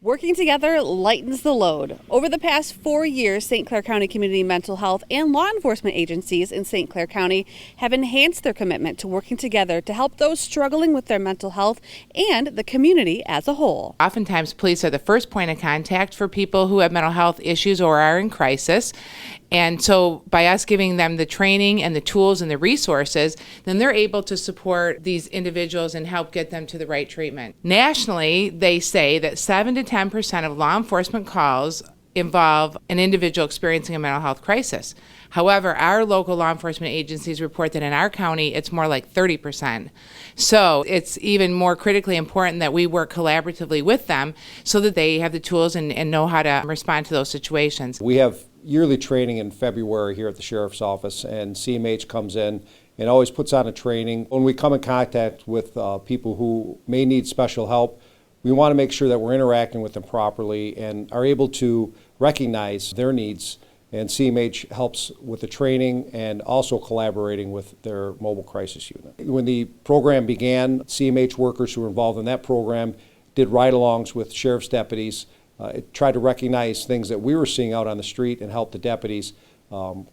Working together lightens the load. Over the past 4 years, St. Clair County community mental health and law enforcement agencies in St. Clair County have enhanced their commitment to working together to help those struggling with their mental health and the community as a whole. Oftentimes, police are the first point of contact for people who have mental health issues or are in crisis. And so by us giving them the training and the tools and the resources, then they're able to support these individuals and help get them to the right treatment. Nationally, they say that 7 to 10% of law enforcement calls involve an individual experiencing a mental health crisis. However, our local law enforcement agencies report that in our county, it's more like 30%. So it's even more critically important that we work collaboratively with them so that they have the tools and know how to respond to those situations. We have yearly training in February here at the Sheriff's Office, and CMH comes in and always puts on a training. When we come in contact with people who may need special help, we want to make sure that we're interacting with them properly and are able to recognize their needs. And CMH helps with the training and also collaborating with their mobile crisis unit. When the program began, CMH workers who were involved in that program did ride-alongs with sheriff's deputies, tried to recognize things that we were seeing out on the street and help the deputies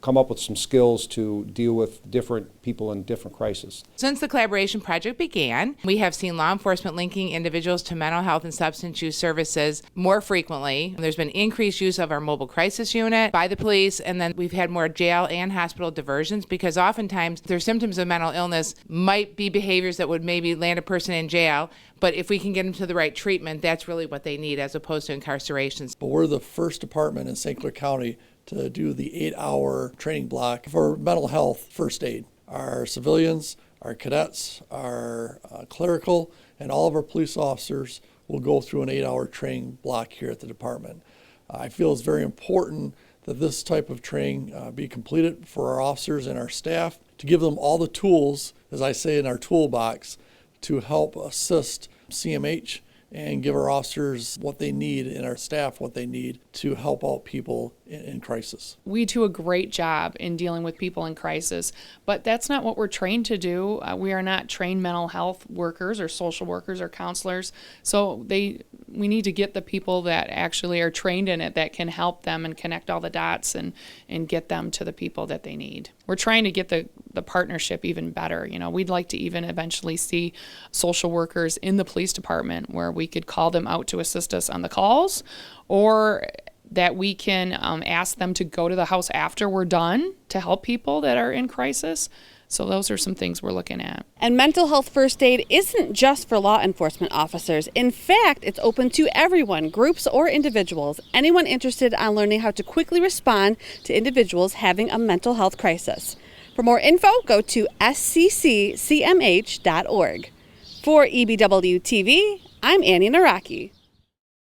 come up with some skills to deal with different people in different crises. Since the collaboration project began, we have seen law enforcement linking individuals to mental health and substance use services more frequently. There's been increased use of our mobile crisis unit by the police, and then we've had more jail and hospital diversions because oftentimes their symptoms of mental illness might be behaviors that would maybe land a person in jail, but if we can get them to the right treatment, that's really what they need as opposed to incarcerations. But we're the first department in St. Clair County to do the 8-hour training block for mental health first aid. Our civilians, our cadets, our clerical, and all of our police officers will go through an 8-hour training block here at the department. I feel it's very important that this type of training be completed for our officers and our staff to give them all the tools, as I say in our toolbox, to help assist CMH and give our officers what they need and our staff what they need to help out people in crisis. We do a great job in dealing with people in crisis, but that's not what we're trained to do. We are not trained mental health workers or social workers or counselors. So we need to get the people that actually are trained in it that can help them and connect all the dots and get them to the people that they need. We're trying to get the partnership even better. You know, we'd like to even eventually see social workers in the police department where we could call them out to assist us on the calls, or that we can ask them to go to the house after we're done to help people that are in crisis. So those are some things we're looking at. And mental health first aid isn't just for law enforcement officers. In fact, it's open to everyone, groups or individuals, anyone interested in learning how to quickly respond to individuals having a mental health crisis. For more info, go to sccmh.org. For EBW TV, I'm Annie Naraki.